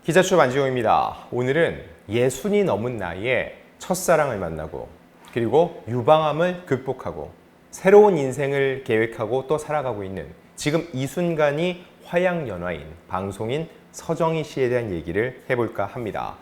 기자추 안지용입니다. 오늘은 60이 넘은 나이에 첫사랑을 만나고 그리고 유방암을 극복하고 새로운 인생을 계획하고 또 살아가고 있는 지금 이 순간이 화양연화인 방송인 서정희 씨에 대한 얘기를 해볼까 합니다.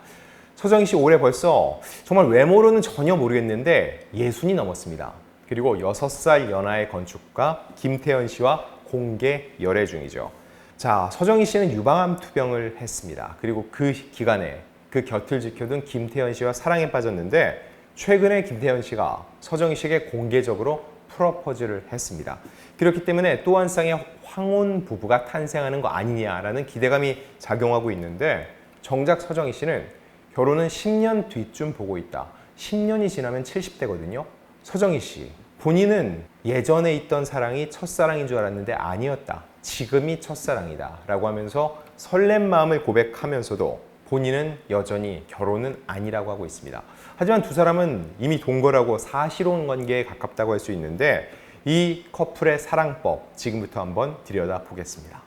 서정희 씨 올해 벌써 정말 외모로는 전혀 모르겠는데 60이 넘었습니다. 그리고 6살 연하의 건축가 김태현 씨와 공개 열애 중이죠. 자, 서정희 씨는 유방암 투병을 했습니다. 그리고 그 기간에 그 곁을 지켜둔 김태현 씨와 사랑에 빠졌는데 최근에 김태현 씨가 서정희 씨에게 공개적으로 프로포즈를 했습니다. 그렇기 때문에 또 한 쌍의 황혼 부부가 탄생하는 거 아니냐라는 기대감이 작용하고 있는데 정작 서정희 씨는 결혼은 10년 뒤쯤 보고 있다. 10년이 지나면 70대거든요. 서정희 씨, 본인은 예전에 있던 사랑이 첫사랑인 줄 알았는데 아니었다. 지금이 첫사랑이다 라고 하면서 설렘 마음을 고백하면서도 본인은 여전히 결혼은 아니라고 하고 있습니다. 하지만 두 사람은 이미 동거라고 사실혼 관계에 가깝다고 할 수 있는데 이 커플의 사랑법 지금부터 한번 들여다보겠습니다.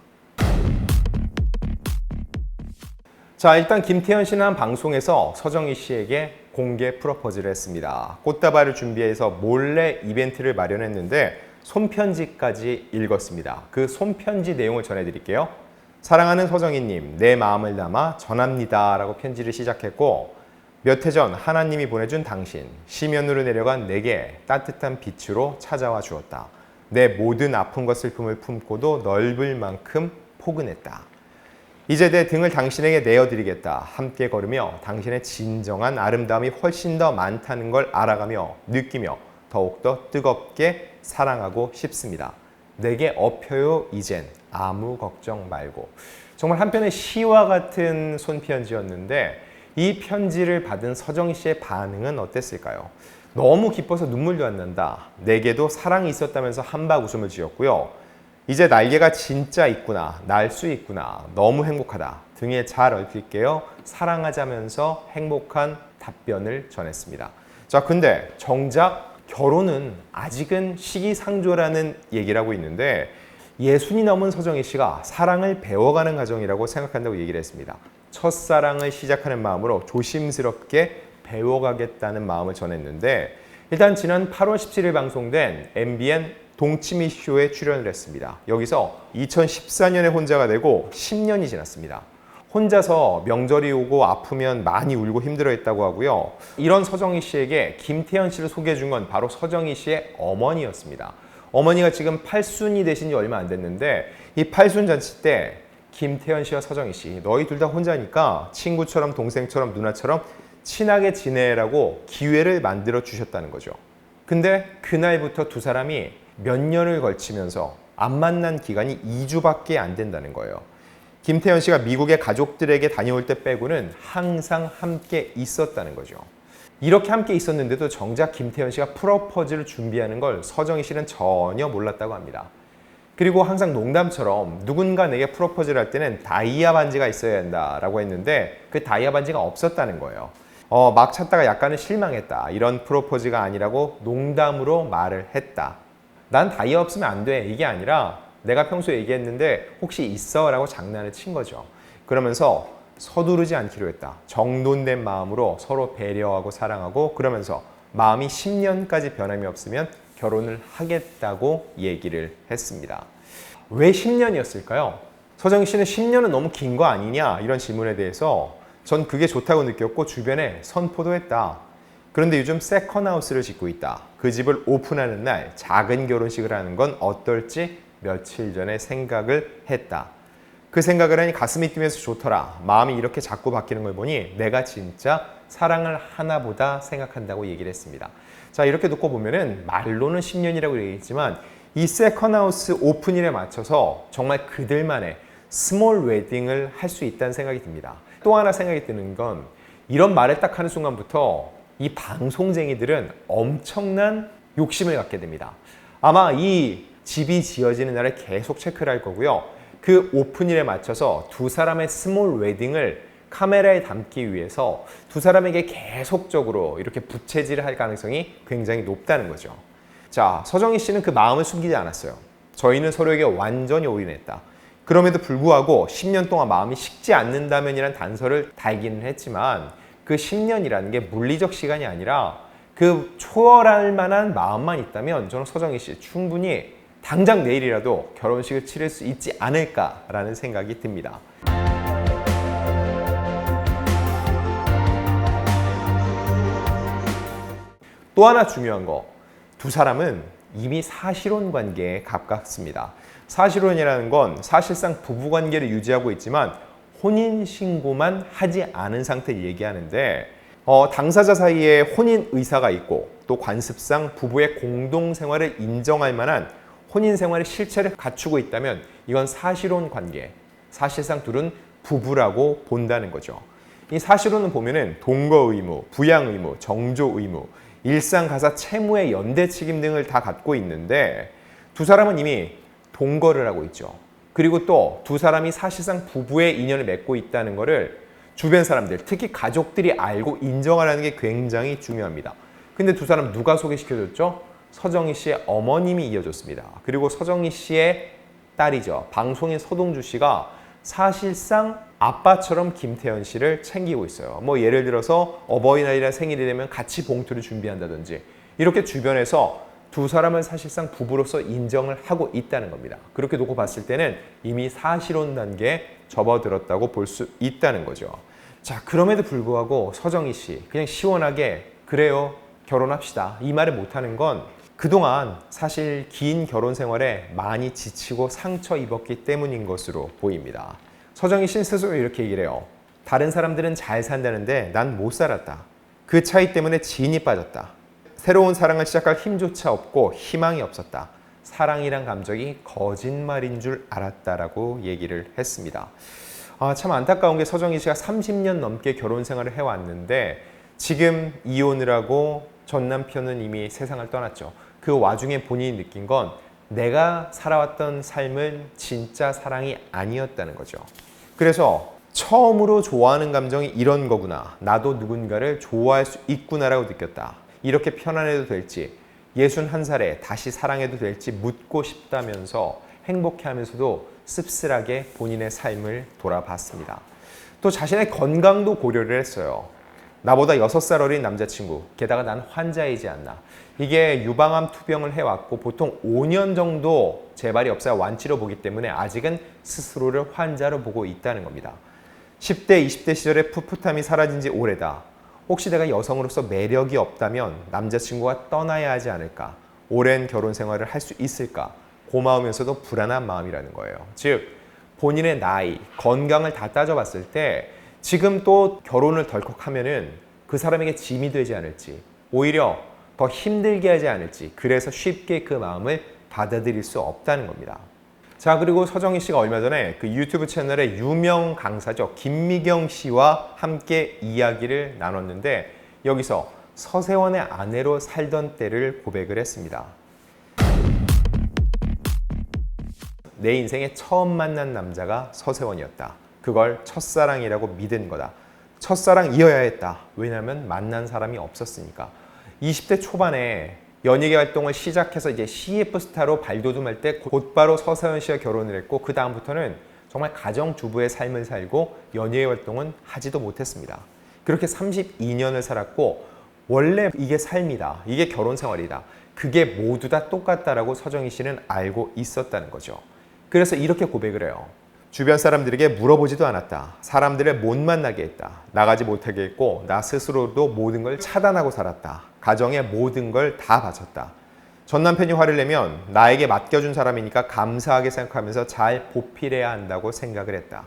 자, 일단 김태현 씨는 한 방송에서 서정희 씨에게 공개 프로포즈를 했습니다. 꽃다발을 준비해서 몰래 이벤트를 마련했는데 손편지까지 읽었습니다. 그 손편지 내용을 전해드릴게요. 사랑하는 서정희님, 내 마음을 담아 전합니다 라고 편지를 시작했고 몇 해 전 하나님이 보내준 당신, 시면으로 내려간 내게 따뜻한 빛으로 찾아와 주었다. 내 모든 아픔과 슬픔을 품고도 넓을 만큼 포근했다. 이제 내 등을 당신에게 내어드리겠다. 함께 걸으며 당신의 진정한 아름다움이 훨씬 더 많다는 걸 알아가며 느끼며 더욱더 뜨겁게 사랑하고 싶습니다. 내게 업혀요 이젠 아무 걱정 말고. 정말 한편의 시와 같은 손편지였는데 이 편지를 받은 서정희 씨의 반응은 어땠을까요? 너무 기뻐서 눈물도 안 난다. 내게도 사랑이 있었다면서 한박 웃음을 지었고요. 이제 날개가 진짜 있구나. 날 수 있구나. 너무 행복하다. 등에 잘 얽힐게요. 사랑하자면서 행복한 답변을 전했습니다. 자, 근데 정작 결혼은 아직은 시기상조라는 얘기를 하고 있는데 60이 넘은 서정희 씨가 사랑을 배워가는 과정이라고 생각한다고 얘기를 했습니다. 첫사랑을 시작하는 마음으로 조심스럽게 배워가겠다는 마음을 전했는데 일단 지난 8월 17일 방송된 MBN 동치미쇼에 출연을 했습니다. 여기서 2014년에 혼자가 되고 10년이 지났습니다. 혼자서 명절이 오고 아프면 많이 울고 힘들어했다고 하고요. 이런 서정희 씨에게 김태현 씨를 소개해 준 건 바로 서정희 씨의 어머니였습니다. 어머니가 지금 팔순이 되신 지 얼마 안 됐는데 이 팔순 잔치 때 김태현 씨와 서정희 씨 너희 둘 다 혼자니까 친구처럼 동생처럼 누나처럼 친하게 지내라고 기회를 만들어 주셨다는 거죠. 근데 그날부터 두 사람이 몇 년을 걸치면서 안 만난 기간이 2주밖에 안 된다는 거예요. 김태현 씨가 미국의 가족들에게 다녀올 때 빼고는 항상 함께 있었다는 거죠. 이렇게 함께 있었는데도 정작 김태현 씨가 프로포즈를 준비하는 걸 서정희 씨는 전혀 몰랐다고 합니다. 그리고 항상 농담처럼 누군가 내게 프로포즈를 할 때는 다이아 반지가 있어야 한다라고 했는데 그 다이아 반지가 없었다는 거예요. 막 찾다가 약간은 실망했다. 이런 프로포즈가 아니라고 농담으로 말을 했다. 난 다이아 없으면 안 돼. 이게 아니라 내가 평소에 얘기했는데 혹시 있어? 라고 장난을 친 거죠. 그러면서 서두르지 않기로 했다. 정돈된 마음으로 서로 배려하고 사랑하고 그러면서 마음이 10년까지 변함이 없으면 결혼을 하겠다고 얘기를 했습니다. 왜 10년이었을까요? 서정희 씨는 10년은 너무 긴 거 아니냐? 이런 질문에 대해서 전 그게 좋다고 느꼈고 주변에 선포도 했다. 그런데 요즘 세컨하우스를 짓고 있다. 그 집을 오픈하는 날 작은 결혼식을 하는 건 어떨지 며칠 전에 생각을 했다. 그 생각을 하니 가슴이 뛰면서 좋더라. 마음이 이렇게 자꾸 바뀌는 걸 보니 내가 진짜 사랑을 하나 보다 생각한다고 얘기를 했습니다. 자, 이렇게 듣고 보면은 말로는 10년이라고 얘기했지만 이 세컨하우스 오픈일에 맞춰서 정말 그들만의 스몰 웨딩을 할 수 있다는 생각이 듭니다. 또 하나 생각이 드는 건 이런 말을 딱 하는 순간부터 이 방송쟁이들은 엄청난 욕심을 갖게 됩니다. 아마 이 집이 지어지는 날을 계속 체크를 할 거고요. 그 오픈일에 맞춰서 두 사람의 스몰 웨딩을 카메라에 담기 위해서 두 사람에게 계속적으로 이렇게 부채질을 할 가능성이 굉장히 높다는 거죠. 자, 서정희 씨는 그 마음을 숨기지 않았어요. 저희는 서로에게 완전히 올인했다. 그럼에도 불구하고 10년 동안 마음이 식지 않는다면이란 단서를 달기는 했지만 그 10년이라는 게 물리적 시간이 아니라 그 초월할 만한 마음만 있다면 저는 서정희 씨 충분히 당장 내일이라도 결혼식을 치를 수 있지 않을까라는 생각이 듭니다. 또 하나 중요한 거, 두 사람은 이미 사실혼 관계에 가깝습니다. 사실혼이라는 건 사실상 부부관계를 유지하고 있지만 혼인신고만 하지 않은 상태를 얘기하는데 당사자 사이에 혼인 의사가 있고 또 관습상 부부의 공동생활을 인정할 만한 혼인생활의 실체를 갖추고 있다면 이건 사실혼 관계, 사실상 둘은 부부라고 본다는 거죠. 이 사실혼은 보면은 동거 의무, 부양 의무, 정조 의무, 일상 가사 채무의 연대 책임 등을 다 갖고 있는데 두 사람은 이미 동거를 하고 있죠. 그리고 또 두 사람이 사실상 부부의 인연을 맺고 있다는 것을 주변 사람들, 특히 가족들이 알고 인정하라는 게 굉장히 중요합니다. 근데 두 사람 누가 소개시켜줬죠? 서정희 씨의 어머님이 이어줬습니다. 그리고 서정희 씨의 딸이죠. 방송인 서동주 씨가 사실상 아빠처럼 김태현 씨를 챙기고 있어요. 뭐 예를 들어서 어버이날이나 생일이 되면 같이 봉투를 준비한다든지 이렇게 주변에서 두 사람은 사실상 부부로서 인정을 하고 있다는 겁니다. 그렇게 놓고 봤을 때는 이미 사실혼 단계에 접어들었다고 볼 수 있다는 거죠. 자, 그럼에도 불구하고 서정희 씨 그냥 시원하게 그래요, 결혼합시다 이 말을 못하는 건 그동안 사실 긴 결혼 생활에 많이 지치고 상처 입었기 때문인 것으로 보입니다. 서정희 씨는 스스로 이렇게 얘기를 해요. 다른 사람들은 잘 산다는데 난 못 살았다. 그 차이 때문에 진이 빠졌다. 새로운 사랑을 시작할 힘조차 없고 희망이 없었다. 사랑이란 감정이 거짓말인 줄 알았다라고 얘기를 했습니다. 참 안타까운 게 서정희 씨가 30년 넘게 결혼 생활을 해왔는데 지금 이혼을 하고 전 남편은 이미 세상을 떠났죠. 그 와중에 본인이 느낀 건 내가 살아왔던 삶은 진짜 사랑이 아니었다는 거죠. 그래서 처음으로 좋아하는 감정이 이런 거구나. 나도 누군가를 좋아할 수 있구나라고 느꼈다. 이렇게 편안해도 될지 61살에 다시 사랑해도 될지 묻고 싶다면서 행복해하면서도 씁쓸하게 본인의 삶을 돌아봤습니다. 또 자신의 건강도 고려를 했어요. 나보다 6살 어린 남자친구, 게다가 난 환자이지 않나. 이게 유방암 투병을 해왔고 보통 5년 정도 재발이 없어야 완치로 보기 때문에 아직은 스스로를 환자로 보고 있다는 겁니다. 10대, 20대 시절에 풋풋함이 사라진 지 오래다. 혹시 내가 여성으로서 매력이 없다면 남자친구가 떠나야 하지 않을까? 오랜 결혼 생활을 할 수 있을까? 고마우면서도 불안한 마음이라는 거예요. 즉, 본인의 나이, 건강을 다 따져봤을 때 지금 또 결혼을 덜컥하면은 그 사람에게 짐이 되지 않을지, 오히려 더 힘들게 하지 않을지, 그래서 쉽게 그 마음을 받아들일 수 없다는 겁니다. 자, 그리고 서정희 씨가 얼마 전에 그 유튜브 채널의 유명 강사죠. 김미경 씨와 함께 이야기를 나눴는데 여기서 서세원의 아내로 살던 때를 고백을 했습니다. 내 인생에 처음 만난 남자가 서세원이었다. 그걸 첫사랑이라고 믿은 거다. 첫사랑이어야 했다. 왜냐하면 만난 사람이 없었으니까. 20대 초반에 연예계 활동을 시작해서 이제 CF 스타로 발돋움할 때 곧바로 서세원 씨와 결혼을 했고 그 다음부터는 정말 가정주부의 삶을 살고 연예계 활동은 하지도 못했습니다. 그렇게 32년을 살았고 원래 이게 삶이다. 이게 결혼 생활이다. 그게 모두 다 똑같다라고 서정희 씨는 알고 있었다는 거죠. 그래서 이렇게 고백을 해요. 주변 사람들에게 물어보지도 않았다. 사람들을 못 만나게 했다. 나가지 못하게 했고 나 스스로도 모든 걸 차단하고 살았다. 가정의 모든 걸 다 바쳤다. 전 남편이 화를 내면 나에게 맡겨준 사람이니까 감사하게 생각하면서 잘 보필해야 한다고 생각을 했다.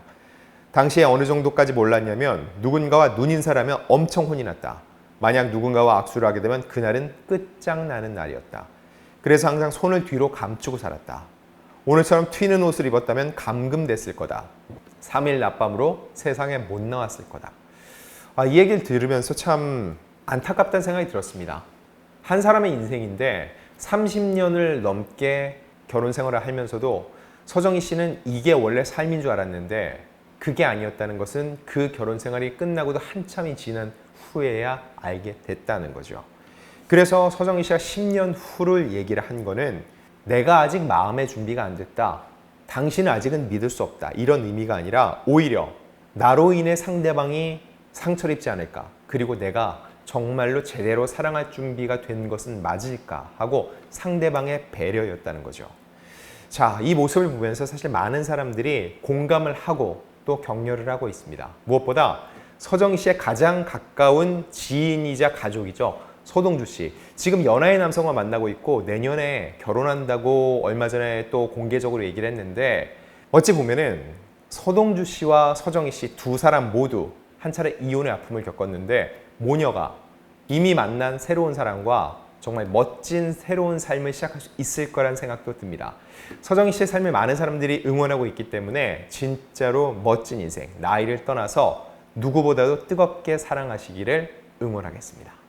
당시에 어느 정도까지 몰랐냐면 누군가와 눈인사라면 엄청 혼이 났다. 만약 누군가와 악수를 하게 되면 그날은 끝장나는 날이었다. 그래서 항상 손을 뒤로 감추고 살았다. 오늘처럼 튀는 옷을 입었다면 감금됐을 거다. 3일 낮밤으로 세상에 못 나왔을 거다. 이 얘기를 들으면서 참 안타깝다는 생각이 들었습니다. 한 사람의 인생인데 30년을 넘게 결혼 생활을 하면서도 서정희 씨는 이게 원래 삶인 줄 알았는데 그게 아니었다는 것은 그 결혼 생활이 끝나고도 한참이 지난 후에야 알게 됐다는 거죠. 그래서 서정희 씨가 10년 후를 얘기를 한 거는 내가 아직 마음의 준비가 안 됐다. 당신은 아직은 믿을 수 없다. 이런 의미가 아니라 오히려 나로 인해 상대방이 상처를 입지 않을까. 그리고 내가 정말로 제대로 사랑할 준비가 된 것은 맞을까 하고 상대방의 배려였다는 거죠. 자, 이 모습을 보면서 사실 많은 사람들이 공감을 하고 또 격려를 하고 있습니다. 무엇보다 서정희 씨의 가장 가까운 지인이자 가족이죠. 서동주 씨. 지금 연하의 남성과 만나고 있고 내년에 결혼한다고 얼마 전에 또 공개적으로 얘기를 했는데 어찌 보면은 서동주 씨와 서정희 씨 두 사람 모두 한 차례 이혼의 아픔을 겪었는데 모녀가 이미 만난 새로운 사람과 정말 멋진 새로운 삶을 시작할 수 있을 거란 생각도 듭니다. 서정희 씨의 삶을 많은 사람들이 응원하고 있기 때문에 진짜로 멋진 인생, 나이를 떠나서 누구보다도 뜨겁게 사랑하시기를 응원하겠습니다.